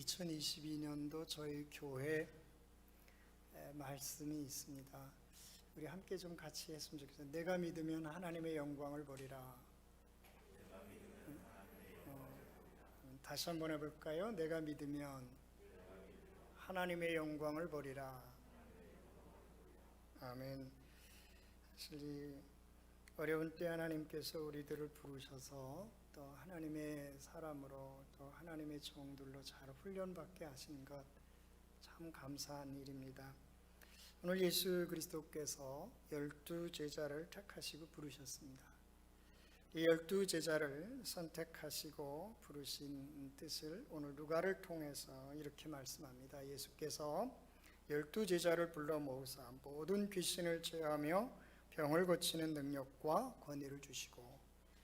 2022년도 저희 교회 말씀이 있습니다. 우리 함께 좀 같이 했으면 좋겠어요. 내가 믿으면 하나님의 영광을 보리라. 다시 한번 해볼까요? 내가 믿으면 하나님의 영광을 보리라. 아멘. 사실 이 어려운 때 하나님께서 우리들을 부르셔서 또 하나님의 사람으로 또 하나님의 종들로 잘 훈련받게 하신 것 참 감사한 일입니다. 오늘 예수 그리스도께서 12 제자를 택하시고 부르셨습니다. 이 12 제자를 선택하시고 부르신 뜻을 오늘 누가를 통해서 이렇게 말씀합니다. 예수께서 12 제자를 불러 모으사 모든 귀신을 제어하며 병을 고치는 능력과 권위를 주시고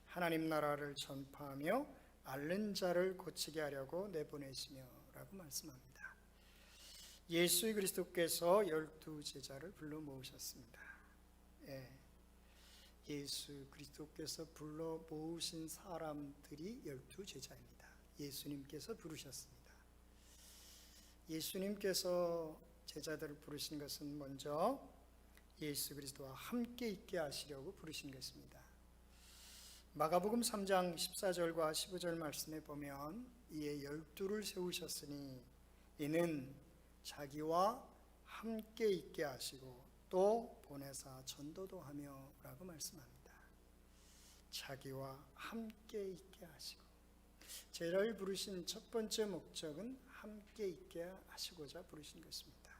하나님 나라를 전파하며 앓는 자를 고치게 하려고 내보내시며 라고 말씀합니다. 예수 그리스도께서 12 제자를 불러 모으셨습니다. 예수 그리스도께서 불러 모으신 사람들이 12 제자입니다. 예수님께서 부르셨습니다. 예수님께서 제자들을 부르신 것은 먼저 예수 그리스도와 함께 있게 하시려고 부르신 것입니다. 마가복음 3장 14절과 15절 말씀에 보면 이에 12를 세우셨으니 이는 자기와 함께 있게 하시고 또 보내사 전도도 하며 라고 말씀합니다. 자기와 함께 있게 하시고, 제자를 부르신 첫 번째 목적은 함께 있게 하시고자 부르신 것입니다.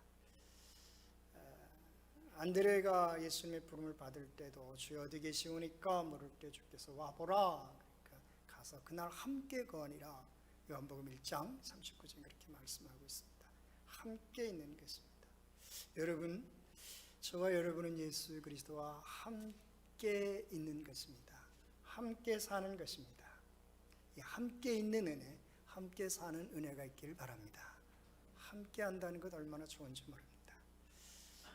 안드레가 예수님의 부름을 받을 때도 주여 어디 계시오니까 물을 때 주께서 와보라, 그러니까 가서 그날 함께 거하니라. 요한복음 1장 39절 그렇게 말씀하고 있습니다. 함께 있는 것입니다. 여러분, 저와 여러분은 예수 그리스도와 함께 있는 것입니다. 함께 사는 것입니다. 이 함께 있는 은혜, 함께 사는 은혜가 있길 바랍니다. 함께 한다는 것 얼마나 좋은지 모릅니다.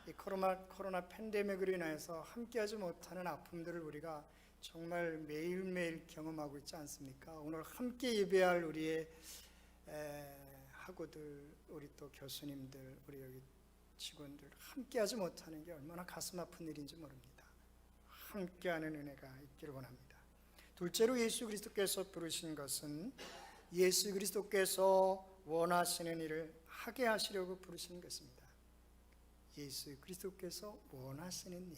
이 코로나 팬데믹으로 인해서 함께하지 못하는 아픔들을 우리가 정말 매일매일 경험하고 있지 않습니까? 오늘 함께 예배할 우리의 학우들, 우리 또 교수님들, 우리 여기 직원들 함께하지 못하는 게 얼마나 가슴 아픈 일인지 모릅니다. 함께하는 은혜가 있기를 원합니다. 둘째로 예수 그리스도께서 부르신 것은 예수 그리스도께서 원하시는 일을 하게 하시려고 부르신 것입니다. 예수 그리스도께서 원하시는 일,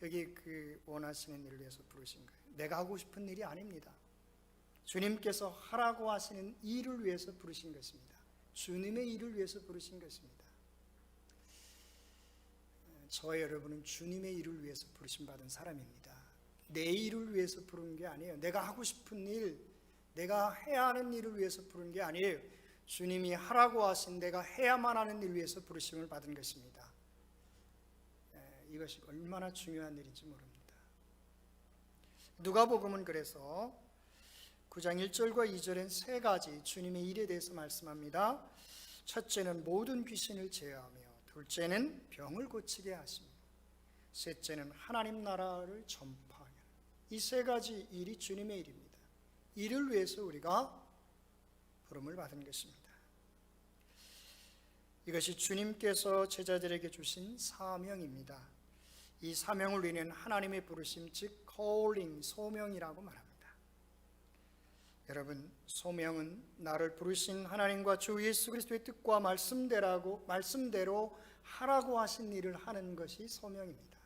여기 그 원하시는 일을 위해서 부르신 거예요. 내가 하고 싶은 일이 아닙니다. 주님께서 하라고 하시는 일을 위해서 부르신 것입니다. 주님의 일을 위해서 부르신 것입니다. 저와 여러분은 주님의 일을 위해서 부르심 받은 사람입니다. 내 일을 위해서 부른 게 아니에요. 내가 하고 싶은 일, 내가 해야 하는 일을 위해서 부른 게 아니에요. 주님이 하라고 하신 내가 해야만 하는 일 위해서 부르심을 받은 것입니다. 이것이 얼마나 중요한 일인지 모릅니다. 누가복음은 그래서 9장 1절과 2절엔 세 가지 주님의 일에 대해서 말씀합니다. 첫째는 모든 귀신을 제어하며, 둘째는 병을 고치게 하시며, 셋째는 하나님 나라를 전파하며. 이 세 가지 일이 주님의 일입니다. 이를 위해서 우리가 부름을 받은 것입니다. 이것이 주님께서 제자들에게 주신 사명입니다. 이 사명을 우리는 하나님의 부르심, 즉 calling, 소명이라고 말합니다. 여러분, 소명은 나를 부르신 하나님과 주 예수 그리스도의 뜻과 말씀대로 하라고 하신 일을 하는 것이 소명입니다.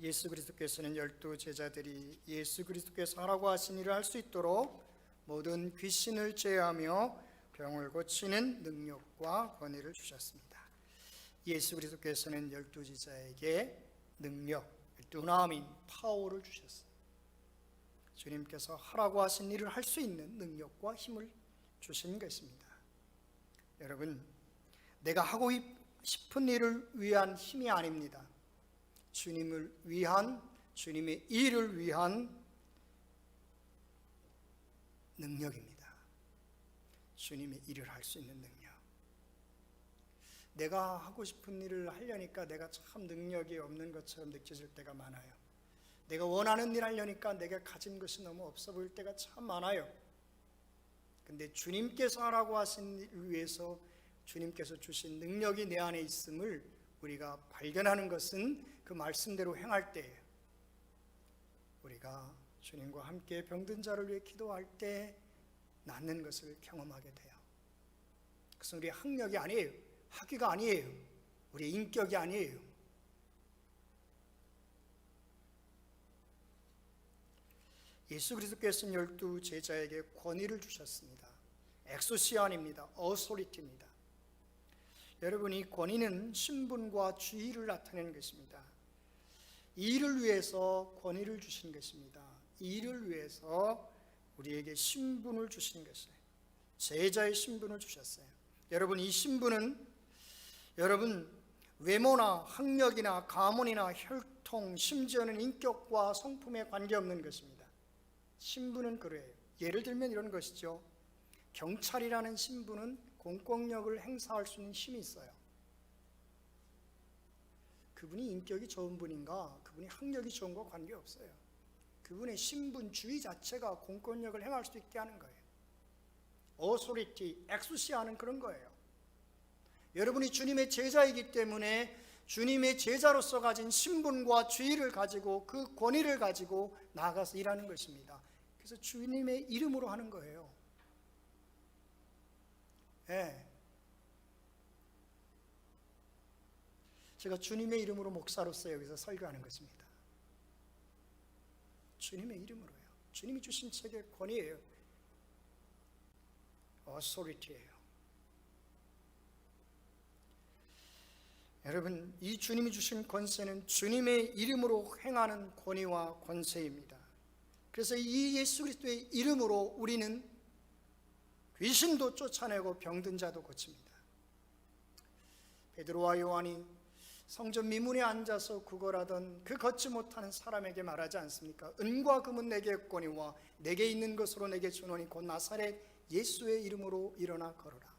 예수 그리스도께서는 12 제자들이 예수 그리스도께서 하라고 하신 일을 할 수 있도록 모든 귀신을 제어하며 병을 고치는 능력과 권위를 주셨습니다. 예수 그리스도께서는 12 제자에게 능력, 두나민, 파워를 주셨습니다. 주님께서 하라고 하신 일을 할 수 있는 능력과 힘을 주신 것입니다. 여러분, 내가 하고 싶은 일을 위한 힘이 아닙니다. 주님을 위한, 주님의 일을 위한 능력입니다. 주님의 일을 할 수 있는 능력. 내가 하고 싶은 일을 하려니까 내가 참 능력이 없는 것처럼 느껴질 때가 많아요. 내가 원하는 일 하려니까 내가 가진 것이 너무 없어 보일 때가 참 많아요. 근데 주님께서 하라고 하신 일 위해서 주님께서 주신 능력이 내 안에 있음을 우리가 발견하는 것은 그 말씀대로 행할 때예요. 우리가 주님과 함께 병든 자를 위해 기도할 때 낫는 것을 경험하게 돼요. 그것은 우리의 학력이 아니에요. 학위가 아니에요. 우리의 인격이 아니에요. 예수 그리스도께서는 12 제자에게 권위를 주셨습니다. 엑소시안입니다. 어소리티입니다. 여러분, 이 권위는 신분과 주의를 나타내는 것입니다. 이 일을 위해서 권위를 주신 것입니다. 이 일을 위해서 우리에게 신분을 주신 것이에요. 제자의 신분을 주셨어요. 여러분, 이 신분은 여러분 외모나 학력이나 가문이나 혈통, 심지어는 인격과 성품에 관계없는 것입니다. 신분은 그래요. 예를 들면 이런 것이죠. 경찰이라는 신분은 공권력을 행사할 수 있는 힘이 있어요. 그분이 인격이 좋은 분인가, 그분이 학력이 좋은 것과 관계없어요. 그분의 신분, 주의 자체가 공권력을 행할 수 있게 하는 거예요. 어소리티, 엑수시아는 그런 거예요. 여러분이 주님의 제자이기 때문에 주님의 제자로서 가진 신분과 주의를 가지고 그 권위를 가지고 나아가서 일하는 것입니다. 그래서 주님의 이름으로 하는 거예요. 네. 제가 주님의 이름으로 목사로서 여기서 설교하는 것입니다. 주님의 이름으로요. 주님이 주신 책의 권위예요. 어소리티예요. 여러분, 이 주님이 주신 권세는 주님의 이름으로 행하는 권위와 권세입니다. 그래서 이 예수 그리스도의 이름으로 우리는 귀신도 쫓아내고 병든 자도 고칩니다. 베드로와 요한이 성전 미문에 앉아서 구걸하던 그 걷지 못하는 사람에게 말하지 않습니까? 은과 금은 내게 없거니와 내게 있는 것으로 내게 주노니 곧 나사렛 예수의 이름으로 일어나 걸어라.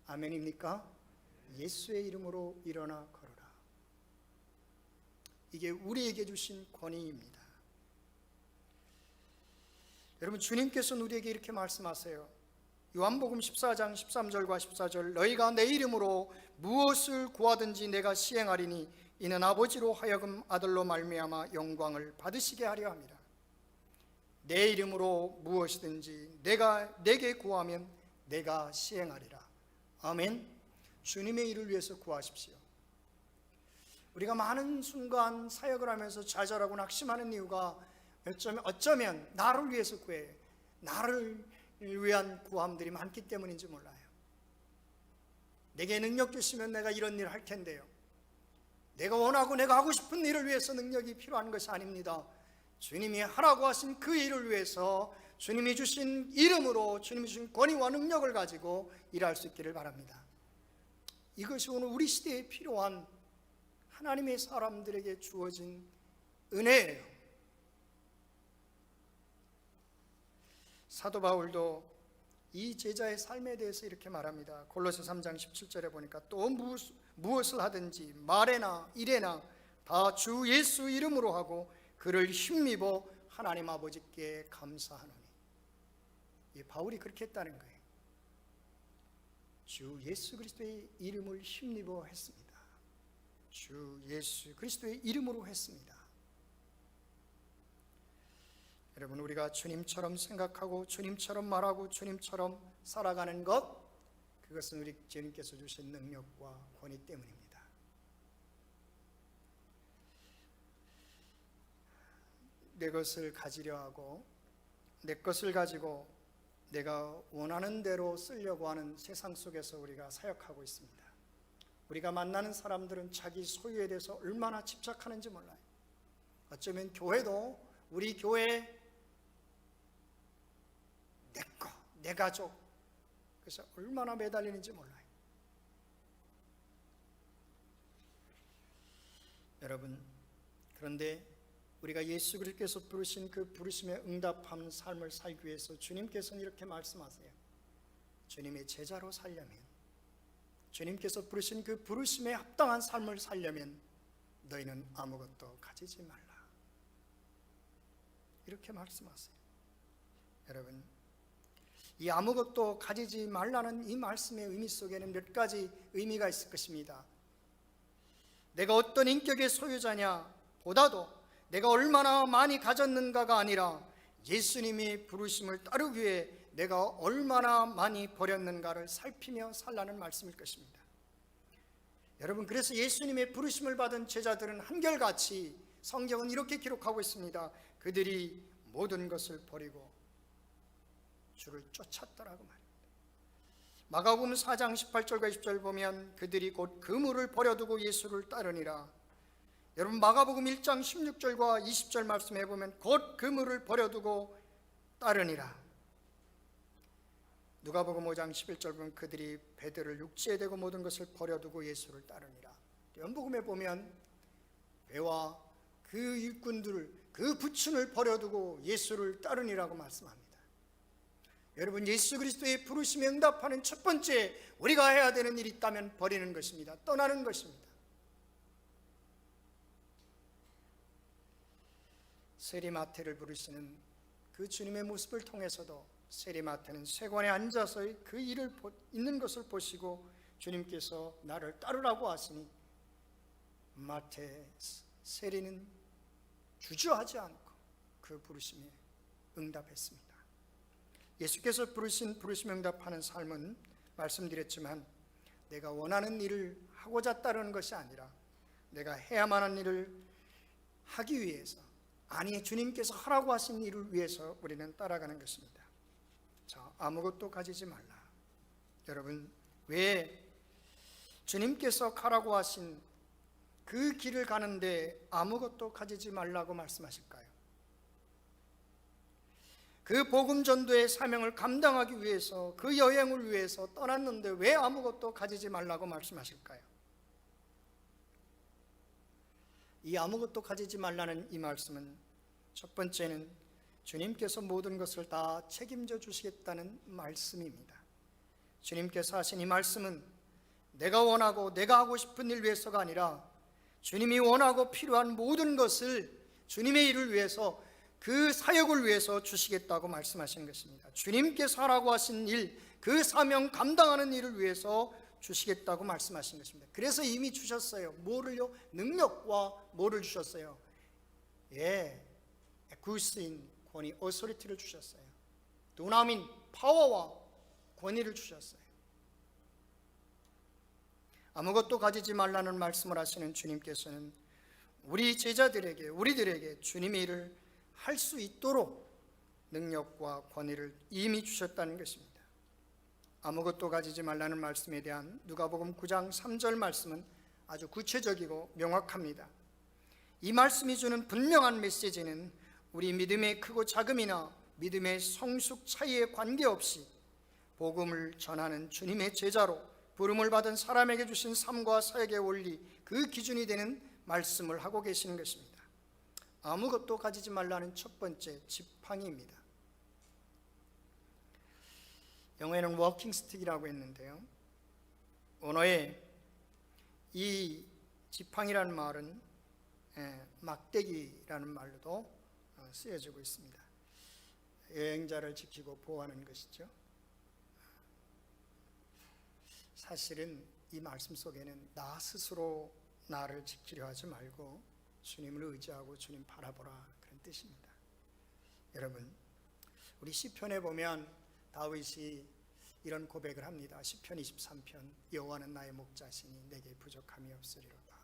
아멘입니까? 예수의 이름으로 일어나 걸어라. 이게 우리에게 주신 권위입니다. 여러분, 주님께서는 우리에게 이렇게 말씀하세요. 요한복음 14장 13절과 14절, 너희가 내 이름으로 무엇을 구하든지 내가 시행하리니 이는 아버지로 하여금 아들로 말미암아 영광을 받으시게 하려 함이라. 내 이름으로 무엇이든지 내게 구하면 내가 시행하리라. 아멘. 주님의 일을 위해서 구하십시오. 우리가 많은 순간 사역을 하면서 좌절하고 낙심하는 이유가 어쩌면 나를 위해서 구해요. 나를 위한 구함들이 많기 때문인지 몰라요. 내게 능력 주시면 내가 이런 일을 할 텐데요. 내가 원하고 내가 하고 싶은 일을 위해서 능력이 필요한 것이 아닙니다. 주님이 하라고 하신 그 일을 위해서 주님이 주신 이름으로 주님이 주신 권위와 능력을 가지고 일할 수 있기를 바랍니다. 이것이 오늘 우리 시대에 필요한 하나님의 사람들에게 주어진 은혜예요. 사도 바울도 이 제자의 삶에 대해서 이렇게 말합니다. 골로새 3장 17절에 보니까 또 무엇을 하든지 말에나 일에나 다 주 예수 이름으로 하고 그를 힘입어 하나님 아버지께 감사하노니. 이 바울이 그렇게 했다는 거예요. 주 예수 그리스도의 이름을 힘입어 했습니다. 주 예수 그리스도의 이름으로 했습니다. 여러분, 우리가 주님처럼 생각하고 주님처럼 말하고 주님처럼 살아가는 것, 그것은 우리 주님께서 주신 능력과 권위 때문입니다. 내 것을 가지려 하고 내 것을 가지고 내가 원하는 대로 쓰려고 하는 세상 속에서 우리가 사역하고 있습니다. 우리가 만나는 사람들은 자기 소유에 대해서 얼마나 집착하는지 몰라요. 어쩌면 교회도 우리 교회 내 거, 내 가족, 그래서 얼마나 매달리는지 몰라요. 여러분, 그런데 우리가 예수 그리스도께서 부르신 그 부르심에 응답하는 삶을 살기 위해서 주님께서는 이렇게 말씀하세요. 주님의 제자로 살려면, 주님께서 부르신 그 부르심에 합당한 삶을 살려면 너희는 아무것도 가지지 말라. 이렇게 말씀하세요. 여러분, 이 아무것도 가지지 말라는 이 말씀의 의미 속에는 몇 가지 의미가 있을 것입니다. 내가 어떤 인격의 소유자냐 보다도 내가 얼마나 많이 가졌는가가 아니라 예수님이 부르심을 따르기 위해 내가 얼마나 많이 버렸는가를 살피며 살라는 말씀일 것입니다. 여러분, 그래서 예수님의 부르심을 받은 제자들은 한결같이 성경은 이렇게 기록하고 있습니다. 그들이 모든 것을 버리고 주를 쫓았더라고 말입니다. 마가복음 4장 18절과 20절 보면 그들이 곧 그물을 버려두고 예수를 따르니라. 여러분, 마가복음 1장 16절과 20절 말씀해 보면 곧 그물을 버려두고 따르니라. 누가복음 5장 11절 보면 그들이 배들을 육지에 대고 모든 것을 버려두고 예수를 따르니라. 연복음에 보면 배와 그 일꾼들을, 그 부춘을 버려두고 예수를 따르니라고 말씀합니다. 여러분, 예수 그리스도의 부르심에 응답하는 첫 번째 우리가 해야 되는 일이 있다면 버리는 것입니다. 떠나는 것입니다. 세리마태를 부르시는 그 주님의 모습을 통해서도 세리마태는 쇠관에 앉아서 그 일을 있는 것을 보시고 주님께서 나를 따르라고 하시니 마태 세리는 주저하지 않고 그 부르심에 응답했습니다. 예수께서 부르신 부르심에 응답하는 삶은 말씀드렸지만 내가 원하는 일을 하고자 따르는 것이 아니라 내가 해야만 하는 일을 하기 위해서, 아니 주님께서 하라고 하신 일을 위해서 우리는 따라가는 것입니다. 자, 아무것도 가지지 말라. 여러분, 왜 주님께서 가라고 하신 그 길을 가는데 아무것도 가지지 말라고 말씀하실까요? 그 복음 전도의 사명을 감당하기 위해서, 그 여행을 위해서 떠났는데 왜 아무것도 가지지 말라고 말씀하실까요? 이 아무것도 가지지 말라는 이 말씀은 첫 번째는 주님께서 모든 것을 다 책임져 주시겠다는 말씀입니다. 주님께서 하신 이 말씀은 내가 원하고 내가 하고 싶은 일 위해서가 아니라 주님이 원하고 필요한 모든 것을 주님의 일을 위해서, 그 사역을 위해서 주시겠다고 말씀하신 것입니다. 주님께서 하라고 하신 일, 그 사명 감당하는 일을 위해서 주시겠다고 말씀하신 것입니다. 그래서 이미 주셨어요. 뭐를요? 능력과 뭐를 주셨어요? 구스인 권위, 어소리티를 주셨어요. 두나민, 파워와 권위를 주셨어요. 아무것도 가지지 말라는 말씀을 하시는 주님께서는 우리 제자들에게, 우리들에게 주님의 일을 할 수 있도록 능력과 권위를 이미 주셨다는 것입니다. 아무것도 가지지 말라는 말씀에 대한 누가복음 9장 3절 말씀은 아주 구체적이고 명확합니다. 이 말씀이 주는 분명한 메시지는 우리 믿음의 크고 작음이나 믿음의 성숙 차이에 관계없이 복음을 전하는 주님의 제자로 부름을 받은 사람에게 주신 삶과 사역의 원리, 그 기준이 되는 말씀을 하고 계시는 것입니다. 아무것도 가지지 말라는 첫 번째 지팡이입니다. 영어에는 워킹 스틱이라고 했는데요, 언어에 이 지팡이라는 말은 막대기라는 말로도 쓰여지고 있습니다. 여행자를 지키고 보호하는 것이죠. 사실은 이 말씀 속에는 나 스스로 나를 지키려 하지 말고 주님을 의지하고 주님 바라보라, 그런 뜻입니다. 여러분, 우리 시편에 보면 다윗이 이런 고백을 합니다. 시편 23편, 여호와는 나의 목자시니 내게 부족함이 없으리로다.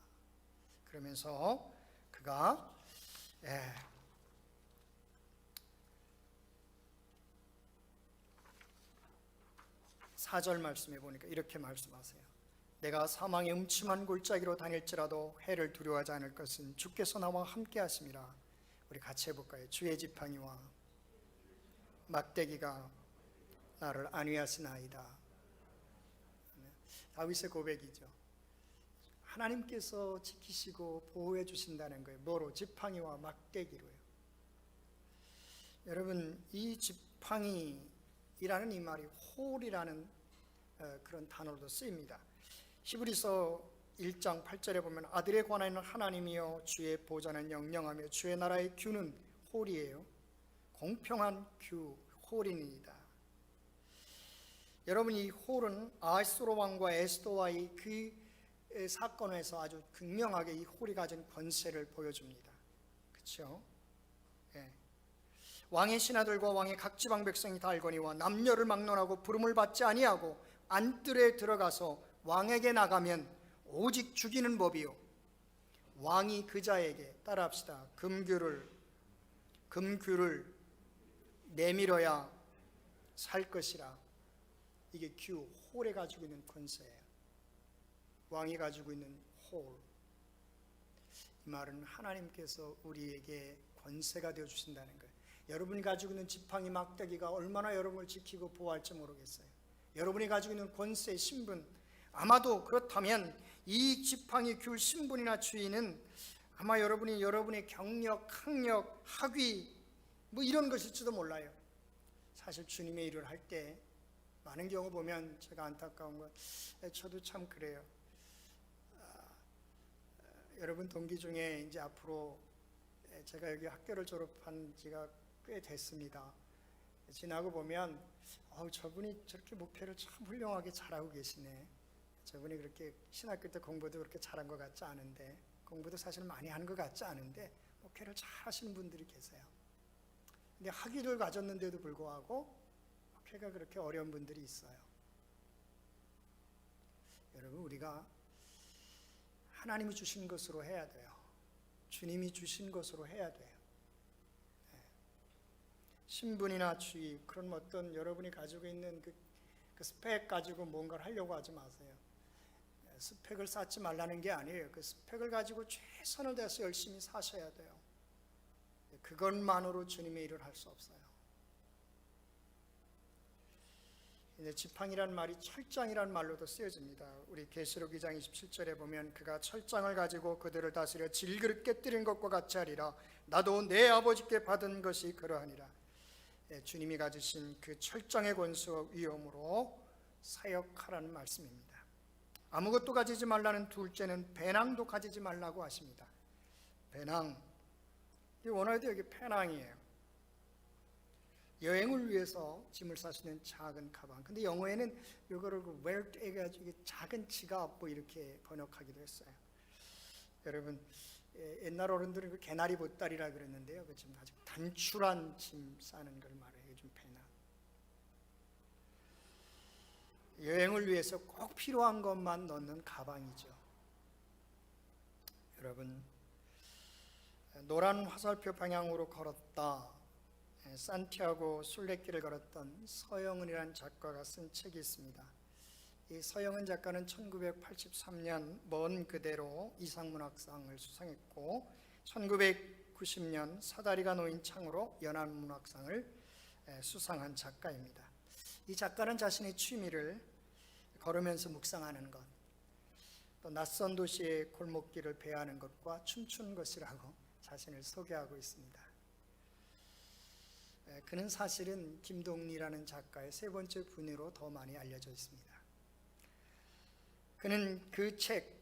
그러면서 그가 4절 말씀에 보니까 이렇게 말씀하세요. 내가 사망의 음침한 골짜기로 다닐지라도 해를 두려워하지 않을 것은 주께서 나와 함께 하심이라. 우리 같이 해볼까요? 주의 지팡이와 막대기가 나를 안위하시나이다. 다윗의 고백이죠. 하나님께서 지키시고 보호해 주신다는 거예요. 뭐로? 지팡이와 막대기로요. 여러분, 이 지팡이라는 이 말이 홀이라는 그런 단어로도 쓰입니다. 히브리서 1장 8절에 보면 아들에 관하여는 하나님이여 주의 보좌는 영영하며 주의 나라의 규는 홀이에요. 공평한 규, 홀이니이다. 여러분, 이 홀은 아하수로 왕과 에스더와의 그 사건에서 아주 극명하게 이 홀이 가진 권세를 보여줍니다. 그렇죠? 예. 왕의 신하들과 왕의 각 지방 백성이 다 알거니와 남녀를 막론하고 부름을 받지 아니하고 안뜰에 들어가서 왕에게 나가면 오직 죽이는 법이요 왕이 그자에게 따라합시다. 금규를 내밀어야 살 것이라. 이게 홀에 가지고 있는 권세예요. 왕이 가지고 있는 홀. 이 말은 하나님께서 우리에게 권세가 되어 주신다는 거예요. 여러분이 가지고 있는 지팡이 막대기가 얼마나 여러분을 지키고 보호할지 모르겠어요. 여러분이 가지고 있는 권세, 신분, 아마도 그렇다면 이 지팡이 귤 신분이나 주인은 아마 여러분의 경력, 학력, 학위 뭐 이런 것일지도 몰라요. 사실 주님의 일을 할 때 많은 경우 보면 제가 안타까운 건, 저도 참 그래요. 여러분 동기 중에 이제 앞으로 제가 여기 학교를 졸업한 지가 꽤 됐습니다. 지나고 보면 저분이 저렇게 목회를 참 훌륭하게 잘하고 계시네. 저분이 그렇게 신학교 때 공부도 그렇게 잘한 것 같지 않은데, 공부도 사실 많이 한 것 같지 않은데 목회를 잘 하시는 분들이 계세요. 근데 학위를 가졌는데도 불구하고 목회가 그렇게 어려운 분들이 있어요. 여러분, 우리가 하나님이 주신 것으로 해야 돼요. 주님이 주신 것으로 해야 돼요. 신분이나 주의, 그런 어떤 여러분이 가지고 있는 그 스펙 가지고 뭔가를 하려고 하지 마세요. 스펙을 쌓지 말라는 게 아니에요. 그 스펙을 가지고 최선을 다해서 열심히 사셔야 돼요. 그것만으로 주님의 일을 할 수 없어요. 이제 지팡이란 말이 철장이란 말로도 쓰여집니다. 우리 계시록 2장 27절에 보면 그가 철장을 가지고 그들을 다스려 질그릇 깨뜨린 것과 같이 하리라. 나도 내 아버지께 받은 것이 그러하니라. 주님이 가지신 그 철장의 권수와 위엄으로 사역하라는 말씀입니다. 아무것도 가지지 말라는 둘째는 배낭도 가지지 말라고 하십니다. 배낭, 이 원어에도 여기 배낭이에요. 여행을 위해서 짐을 싸 수 있는 작은 가방. 근데 영어에는 이거를 웰트 해가지고 작은 지갑 뭐 이렇게 번역하기도 했어요. 여러분, 옛날 어른들은 그 개나리 보따리라 그랬는데요. 그 지금 아주 단출한 짐 싸는 걸 말해요. 요즘 배낭. 여행을 위해서 꼭 필요한 것만 넣는 가방이죠. 여러분, 노란 화살표 방향으로 걸었다. 산티아고 순례길을 걸었던 서영은이라는 작가가 쓴 책이 있습니다. 이 서영은 작가는 1983년 먼 그대로 이상문학상을 수상했고 1990년 사다리가 놓인 창으로 연안문학상을 수상한 작가입니다. 이 작가는 자신의 취미를 걸으면서 묵상하는 것, 또 낯선 도시의 골목길을 배회하는 것과 춤추는 것이라고 자신을 소개하고 있습니다. 그는 사실은 김동리라는 작가의 세 번째 부녀로 더 많이 알려져 있습니다. 그는 그 책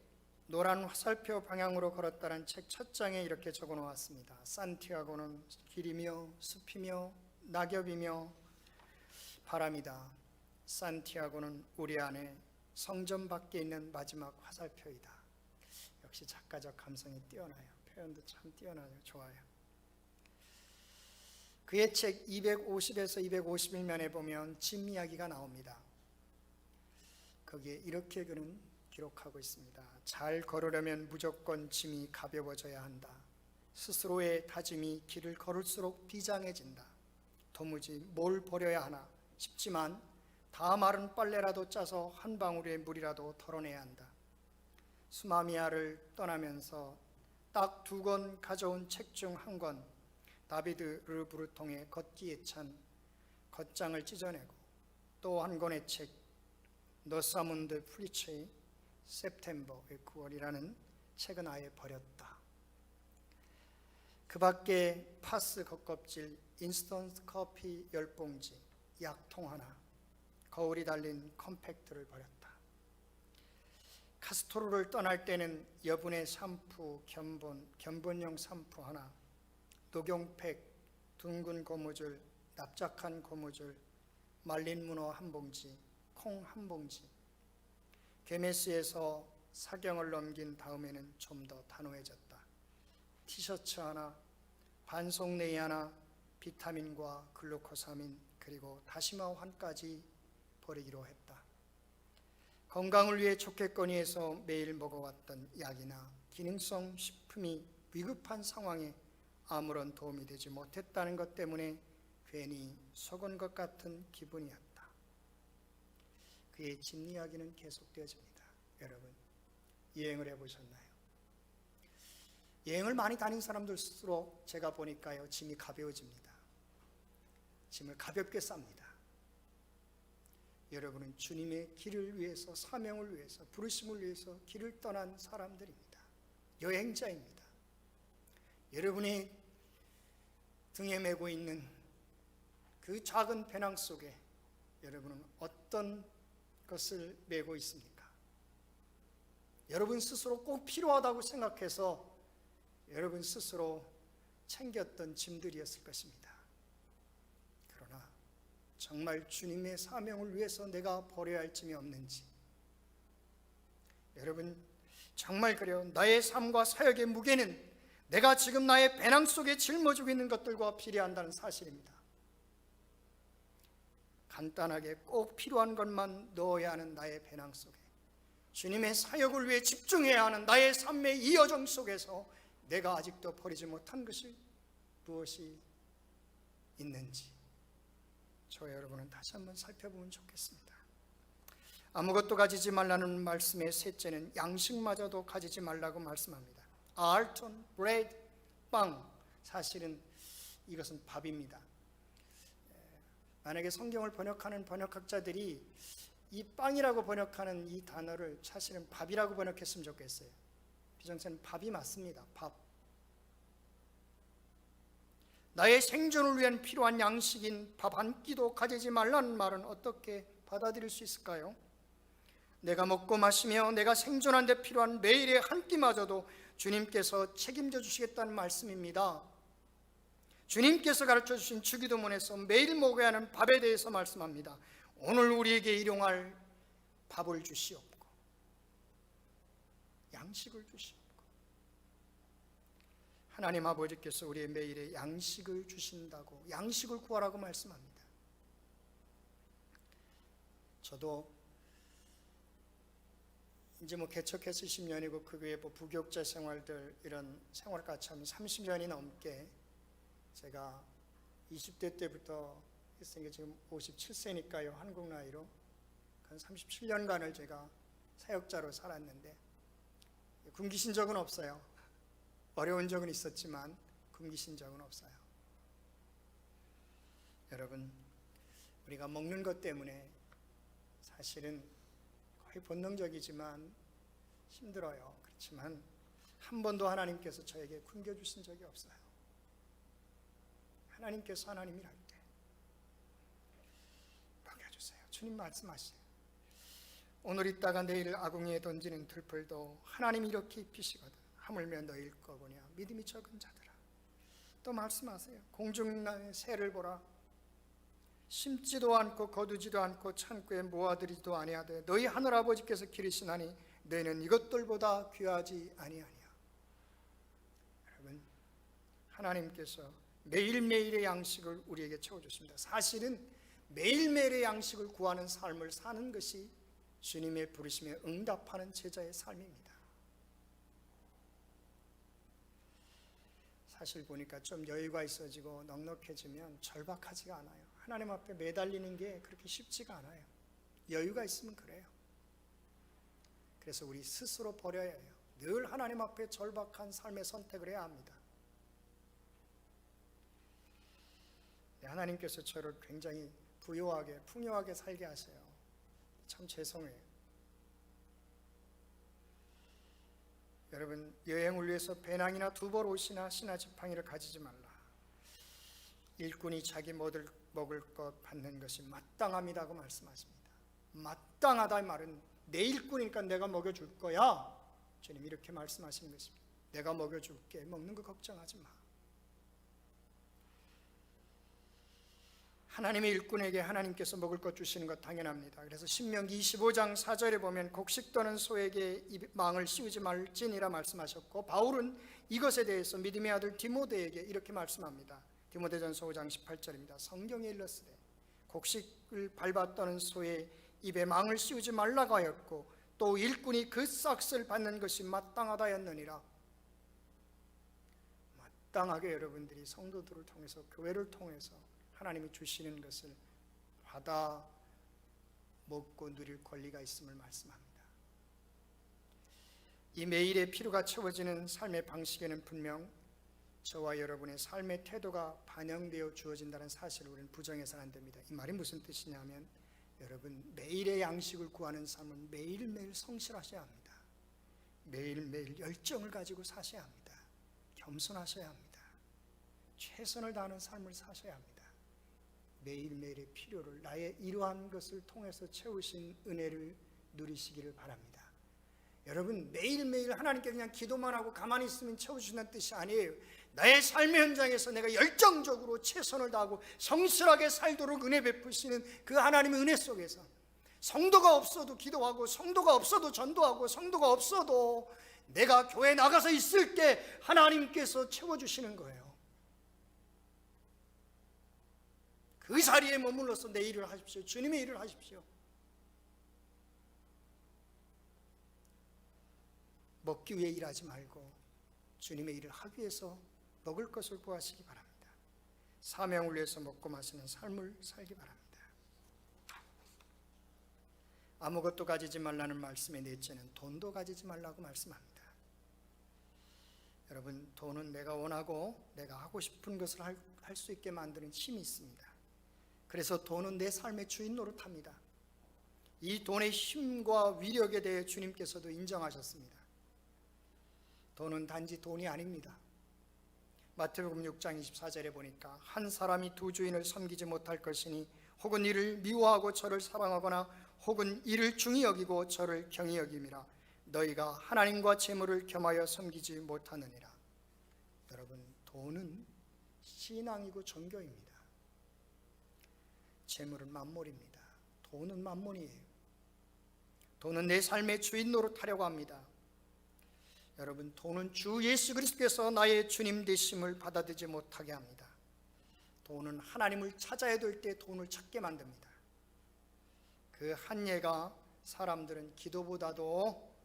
노란 화살표 방향으로 걸었다는 책 첫 장에 이렇게 적어 놓았습니다. 산티아고는 길이며 숲이며 낙엽이며 바람이다. 산티아고는 우리 안에 성전 밖에 있는 마지막 화살표이다. 역시 작가적 감성이 뛰어나요. 표현도 참 뛰어나요. 좋아요. 그의 책 250에서 251면에 보면 짐 이야기가 나옵니다. 거기에 이렇게 그는 기록하고 있습니다. 잘 걸으려면 무조건 짐이 가벼워져야 한다. 스스로의 다짐이 길을 걸을수록 비장해진다. 도무지 뭘 버려야 하나 싶지만 다 마른 빨래라도 짜서 한 방울의 물이라도 덜어내야 한다. 수마미아를 떠나면서 딱 2권 가져온 책 중 한 권, 다비드 르브르통의 걷기에 찬 걷장을 찢어내고 또 한 권의 책, 너사문드 프리체의 세프템버의 9월이라는 책은 아예 버렸다. 그 밖에 파스 겉껍질, 인스턴트 커피 10봉지, 약통 하나, 거울이 달린 컴팩트를 버렸다. 카스토르를 떠날 때는 여분의 샴푸, 견본용 샴푸 하나, 녹용팩, 둥근 고무줄, 납작한 고무줄, 말린 문어 한 봉지, 콩 한 봉지, 게메스에서 사경을 넘긴 다음에는 좀 더 단호해졌다. 티셔츠 하나, 반송네이 하나, 비타민과 글루코사민 그리고 다시마 환까지 버리기로 했다. 건강을 위해 촉했거니에서 매일 먹어왔던 약이나 기능성 식품이 위급한 상황에 아무런 도움이 되지 못했다는 것 때문에 괜히 속은 것 같은 기분이었다. 그의 집 이야기는 계속되어집니다. 여러분, 여행을 해보셨나요? 여행을 많이 다닌 사람들수록 제가 보니까요, 짐이 가벼워집니다. 짐을 가볍게 쌉니다. 여러분은 주님의 길을 위해서, 사명을 위해서, 부르심을 위해서 길을 떠난 사람들입니다. 여행자입니다. 여러분이 등에 메고 있는 그 작은 배낭 속에 여러분은 어떤 것을 메고 있습니까? 여러분 스스로 꼭 필요하다고 생각해서 여러분 스스로 챙겼던 짐들이었을 것입니다. 그러나 정말 주님의 사명을 위해서 내가 버려야 할 짐이 없는지, 여러분 정말 그래요. 나의 삶과 사역의 무게는 내가 지금 나의 배낭 속에 짊어지고 있는 것들과 비례한다는 사실입니다. 간단하게 꼭 필요한 것만 넣어야 하는 나의 배낭 속에, 주님의 사역을 위해 집중해야 하는 나의 삶의 이 여정 속에서 내가 아직도 버리지 못한 것이 무엇이 있는지 저와 여러분은 다시 한번 살펴보면 좋겠습니다. 아무것도 가지지 말라는 말씀의 셋째는 양식마저도 가지지 말라고 말씀합니다. 알톤, 브레드, 빵. 사실은 이것은 밥입니다. 만약에 성경을 번역하는 번역학자들이 이 빵이라고 번역하는 이 단어를 사실은 밥이라고 번역했으면 좋겠어요. 비정세는 밥이 맞습니다. 밥. 나의 생존을 위한 필요한 양식인 밥 한 끼도 가지지 말라는 말은 어떻게 받아들일 수 있을까요? 내가 먹고 마시며 내가 생존하는 데 필요한 매일의 한 끼마저도 주님께서 책임져 주시겠다는 말씀입니다. 주님께서 가르쳐 주신 주기도문에서 매일 먹어야 하는 밥에 대해서 말씀합니다. 오늘 우리에게 일용할 밥을 주시옵고 양식을 주시옵고. 하나님 아버지께서 우리의 매일의 양식을 주신다고, 양식을 구하라고 말씀합니다. 저도 이제 개척해서 10년이고 그 외에 부교육자 생활들 이런 생활 같이 하면 30년이 넘게, 제가 20대 때부터 했으니까 지금 57세니까요 한국 나이로 한 37년간을 제가 사역자로 살았는데 굶기신 적은 없어요. 어려운 적은 있었지만 굶기신 적은 없어요. 여러분, 우리가 먹는 것 때문에 사실은 거의 본능적이지만 힘들어요. 그렇지만 한 번도 하나님께서 저에게 굶겨주신 적이 없어요. 하나님께서 하나님 일할 때 먹여주세요. 주님 말씀하세요. 오늘 있다가 내일 아궁이에 던지는 들풀도 하나님이 이렇게 입히시거든 하물며 너일 거구냐 믿음이 적은 자들아. 또 말씀하세요. 공중나의 새를 보라. 심지도 않고 거두지도 않고 창고에 모아들이지도 아니하되 너희 하늘아버지께서 기르시나니 너희는 이것들보다 귀하지 아니하냐. 여러분, 하나님께서 매일매일의 양식을 우리에게 채워주십니다. 사실은 매일매일의 양식을 구하는 삶을 사는 것이 주님의 부르심에 응답하는 제자의 삶입니다. 사실 보니까 좀 여유가 있어지고 넉넉해지면 절박하지가 않아요. 하나님 앞에 매달리는 게 그렇게 쉽지가 않아요. 여유가 있으면 그래요. 그래서 우리 스스로 버려야 해요. 늘 하나님 앞에 절박한 삶의 선택을 해야 합니다. 하나님께서 저를 굉장히 부유하게 풍요하게 살게 하세요. 참 죄송해요. 여러분, 여행을 위해서 배낭이나 두벌 옷이나 신화 지팡이를 가지지 말라. 일꾼이 자기 먹을 것 받는 것이 마땅합니다고 말씀하십니다. 마땅하다 이 말은 내 일꾼이니까 내가 먹여줄 거야. 주님 이렇게 말씀하시는 것입니다. 내가 먹여줄게. 먹는 거 걱정하지 마. 하나님의 일꾼에게 하나님께서 먹을 것 주시는 것 당연합니다. 그래서 신명기 25장 4절에 보면 곡식 떠는 소에게 망을 씌우지 말지니라 말씀하셨고, 바울은 이것에 대해서 믿음의 아들 디모데에게 이렇게 말씀합니다. 디모데전서 5장 18절입니다. 성경에 일렀으되 곡식을 밟아 떠는 소의 입에 망을 씌우지 말라고 하였고, 또 일꾼이 그 싹을 받는 것이 마땅하다였느니라. 마땅하게 여러분들이 성도들을 통해서, 교회를 통해서 하나님이 주시는 것을 받아 먹고 누릴 권리가 있음을 말씀합니다. 이 매일의 필요가 채워지는 삶의 방식에는 분명 저와 여러분의 삶의 태도가 반영되어 주어진다는 사실을 우리는 부정해서는 안 됩니다. 이 말이 무슨 뜻이냐면, 여러분, 매일의 양식을 구하는 삶은 매일매일 성실하셔야 합니다. 매일매일 열정을 가지고 사셔야 합니다. 겸손하셔야 합니다. 최선을 다하는 삶을 사셔야 합니다. 매일매일의 필요를 나의 이러한 것을 통해서 채우신 은혜를 누리시기를 바랍니다. 여러분, 매일매일 하나님께 그냥 기도만 하고 가만히 있으면 채워주신다는 뜻이 아니에요. 나의 삶의 현장에서 내가 열정적으로 최선을 다하고 성실하게 살도록 은혜 베푸시는 그 하나님의 은혜 속에서, 성도가 없어도 기도하고, 성도가 없어도 전도하고, 성도가 없어도 내가 교회 나가서 있을 때 하나님께서 채워주시는 거예요. 그 자리에 머물러서 내 일을 하십시오. 주님의 일을 하십시오. 먹기 위해 일하지 말고 주님의 일을 하기 위해서 먹을 것을 구하시기 바랍니다. 사명을 위해서 먹고 마시는 삶을 살기 바랍니다. 아무것도 가지지 말라는 말씀의 넷째는 돈도 가지지 말라고 말씀합니다. 여러분, 돈은 내가 원하고 내가 하고 싶은 것을 할 수 있게 만드는 힘이 있습니다. 그래서 돈은 내 삶의 주인 노릇합니다. 이 돈의 힘과 위력에 대해 주님께서도 인정하셨습니다. 돈은 단지 돈이 아닙니다. 마태복음 6장 24절에 보니까 한 사람이 두 주인을 섬기지 못할 것이니 혹은 이를 미워하고 저를 사랑하거나 혹은 이를 중히 여기고 저를 경히 여김이라. 너희가 하나님과 재물을 겸하여 섬기지 못하느니라. 여러분, 돈은 신앙이고 종교입니다. 재물은 만물입니다. 돈은 만물이에요. 돈은 내 삶의 주인 노릇하려고 합니다. 여러분, 돈은 주 예수 그리스도께서 나의 주님 되심을 받아들이지 못하게 합니다. 돈은 하나님을 찾아야 될 때 돈을 찾게 만듭니다. 그 한 예가 사람들은 기도보다도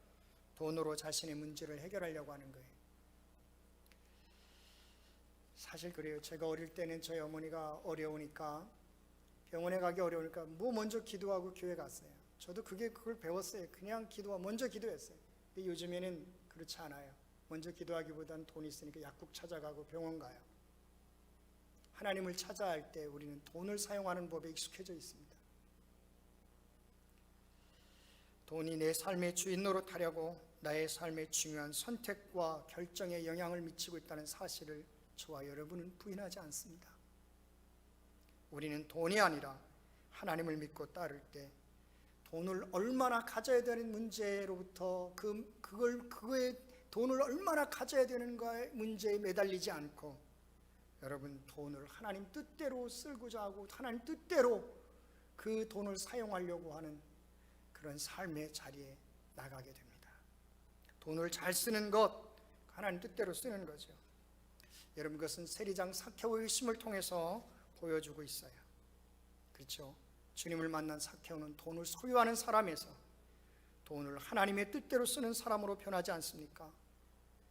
돈으로 자신의 문제를 해결하려고 하는 거예요. 사실 그래요. 제가 어릴 때는 저희 어머니가 어려우니까, 병원에 가기 어려우니까 먼저 기도하고 교회 갔어요. 저도 그걸 배웠어요. 그냥 먼저 기도했어요. 근데 요즘에는 그렇지 않아요. 먼저 기도하기보다는 돈 있으니까 약국 찾아가고 병원 가요. 하나님을 찾아야 할 때 우리는 돈을 사용하는 법에 익숙해져 있습니다. 돈이 내 삶의 주인 노릇하려고 나의 삶에 중요한 선택과 결정에 영향을 미치고 있다는 사실을 저와 여러분은 부인하지 않습니다. 우리는 돈이 아니라 하나님을 믿고 따를 때 돈을 얼마나 가져야 되는 문제로부터 그거에 돈을 얼마나 가져야 되는가의 문제에 매달리지 않고, 여러분, 돈을 하나님 뜻대로 쓰고자 하고 하나님 뜻대로 그 돈을 사용하려고 하는 그런 삶의 자리에 나가게 됩니다. 돈을 잘 쓰는 것, 하나님 뜻대로 쓰는 거죠. 여러분, 그것은 세리장 삭개오의 심을 통해서 보여주고 있어요. 그렇죠? 주님을 만난 삭개오는 돈을 소유하는 사람에서 돈을 하나님의 뜻대로 쓰는 사람으로 변하지 않습니까?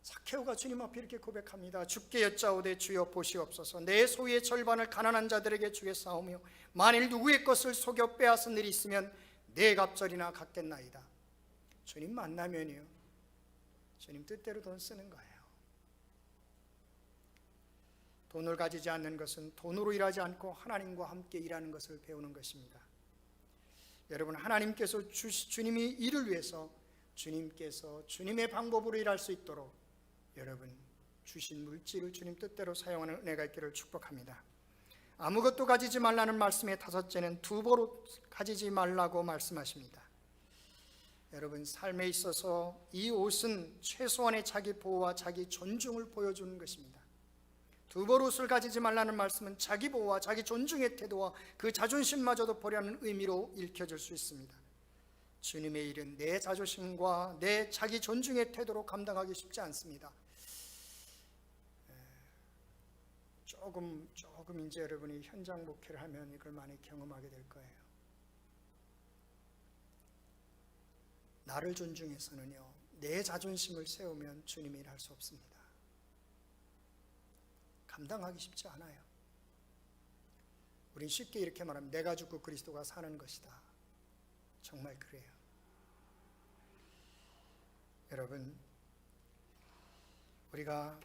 삭개오가 주님 앞에 이렇게 고백합니다. 주께 여짜오되 주여 보시옵소서. 내 소유의 절반을 가난한 자들에게 주겠사오며 만일 누구의 것을 속여 빼앗은 일이 있으면 내 갑절이나 갖겠나이다. 주님 만나면요, 주님 뜻대로 돈 쓰는 거예요. 돈을 가지지 않는 것은 돈으로 일하지 않고 하나님과 함께 일하는 것을 배우는 것입니다. 여러분, 하나님께서 주님이 일을 위해서 주님께서 주님의 방법으로 일할 수 있도록 여러분 주신 물질을 주님 뜻대로 사용하는 은혜가 있기를 축복합니다. 아무것도 가지지 말라는 말씀의 다섯째는 두보로 가지지 말라고 말씀하십니다. 여러분, 삶에 있어서 이 옷은 최소한의 자기 보호와 자기 존중을 보여주는 것입니다. 두 버릇을 가지지 말라는 말씀은 자기 보호와 자기 존중의 태도와 그 자존심마저도 버리는 의미로 읽혀질 수 있습니다. 주님의 일은 내 자존심과 내 자기 존중의 태도로 감당하기 쉽지 않습니다. 조금 이제 여러분이 현장 목회를 하면 이걸 많이 경험하게 될 거예요. 나를 존중해서는요, 내 자존심을 세우면 주님의 일을 할 수 없습니다. 감당하기 쉽지 않아요. 우린 쉽게 이렇게 말하면 내가 죽고 그리스도가 사는 것이다. 정말 그래요. 여러분, 우리가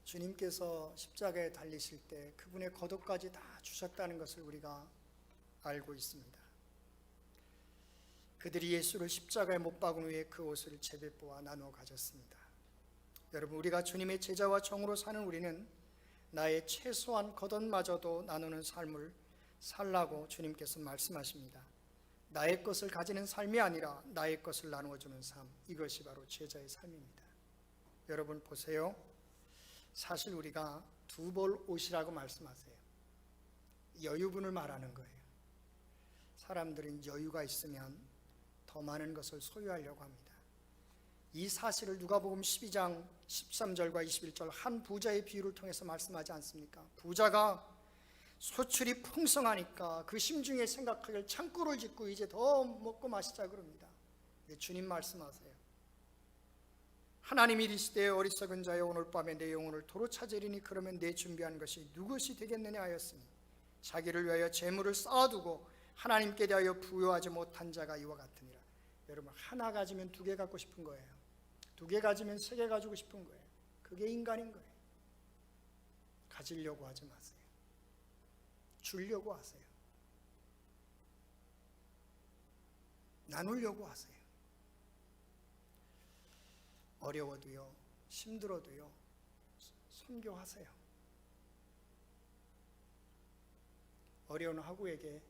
주님께서 십자가에 달리실 때 그분의 거독까지 다 주셨다는 것을 우리가 알고 있습니다. 그들이 예수를 십자가에 못 박은 후에 그 옷을 제비뽑아 나누어 가졌습니다. 여러분, 우리가 주님의 제자와 종으로 사는 우리는 나의 최소한 겉옷마저도 나누는 삶을 살라고 주님께서 말씀하십니다. 나의 것을 가지는 삶이 아니라 나의 것을 나누어주는 삶, 이것이 바로 제자의 삶입니다. 여러분 보세요. 사실 우리가 두 벌 옷이라고 말씀하세요. 여유분을 말하는 거예요. 사람들은 여유가 있으면 더 많은 것을 소유하려고 합니다. 이 사실을 누가복음 12장 13절과 21절 한 부자의 비유를 통해서 말씀하지 않습니까? 부자가 소출이 풍성하니까 그 심중에 생각하길 창고를 짓고 이제 더 먹고 마시자 그럽니다. 주님 말씀하세요. 하나님이 이르시되 어리석은 자여 오늘 밤에 내 영혼을 도로 찾으리니 그러면 내 준비한 것이 누구시 되겠느냐 하였으니 자기를 위하여 재물을 쌓아두고 하나님께 대하여 부여하지 못한 자가 이와 같으니라. 여러분, 하나 가지면 두 개 갖고 싶은 거예요. 두 개 가지면 세 개 가지고 싶은 거예요. 그게 인간인 거예요. 가지려고 하지 마세요. 주려고 하세요. 나누려고 하세요. 어려워도요, 힘들어도요, 선교하세요. 어려운 하구에게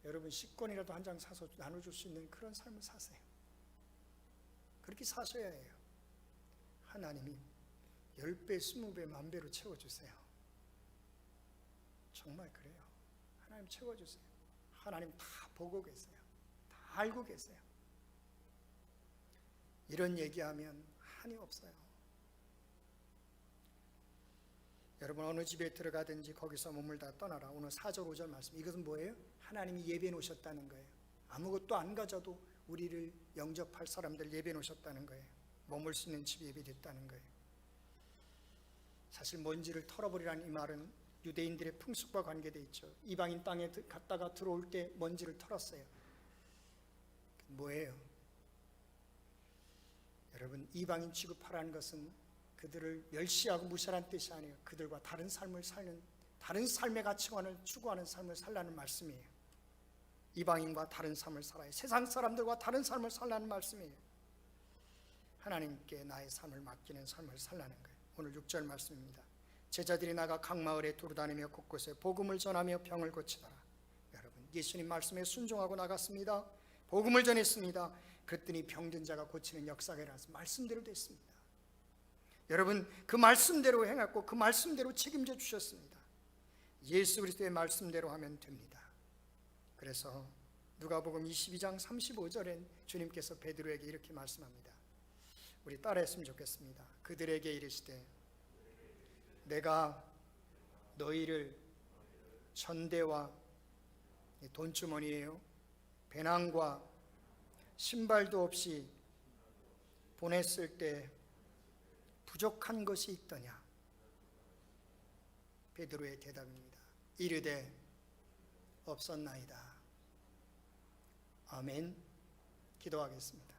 여러분 10권이라도 한 장 사서 나눠줄 수 있는 그런 삶을 사세요. 그렇게 사셔야 해요. 하나님이 10배, 20배, 10,000배로 채워주세요. 정말 그래요. 하나님 채워주세요. 하나님 다 보고 계세요. 다 알고 계세요. 이런 얘기하면 한이 없어요. 여러분, 어느 집에 들어가든지 거기서 머물다 떠나라. 오늘 4절 5절 말씀, 이것은 뭐예요? 하나님이 예배해 놓으셨다는 거예요. 아무것도 안 가져도 우리를 영접할 사람들 예배해 놓으셨다는 거예요. 머물 수 있는 집이 예배됐다는 거예요. 사실 먼지를 털어버리라는 이 말은 유대인들의 풍습과 관계되어 있죠. 이방인 땅에 갔다가 들어올 때 먼지를 털었어요. 뭐예요? 여러분, 이방인 취급하라는 것은 그들을 멸시하고 무시하라는 뜻이 아니에요. 그들과 다른 삶을 사는, 다른 삶의 가치관을 추구하는 삶을 살라는 말씀이에요. 이방인과 다른 삶을 살아요. 세상 사람들과 다른 삶을 살라는 말씀이에요. 하나님께 나의 삶을 맡기는 삶을 살라는 거예요. 오늘 6절 말씀입니다. 제자들이 나가 각 마을에 두루다니며 곳곳에 복음을 전하며 병을 고치더라. 여러분, 예수님 말씀에 순종하고 나갔습니다. 복음을 전했습니다. 그랬더니 병든 자가 고치는 역사가 일어나서 말씀대로 됐습니다. 여러분, 그 말씀대로 행했고 그 말씀대로 책임져 주셨습니다. 예수 그리스도의 말씀대로 하면 됩니다. 그래서 누가복음 22장 35절엔 주님께서 베드로에게 이렇게 말씀합니다. 우리 따라했으면 좋겠습니다. 그들에게 이르시되 내가 너희를 천대와 돈주머니에요 배낭과 신발도 없이 보냈을 때 부족한 것이 있더냐? 베드로의 대답입니다. 이르되 없었나이다. 아멘. 기도하겠습니다.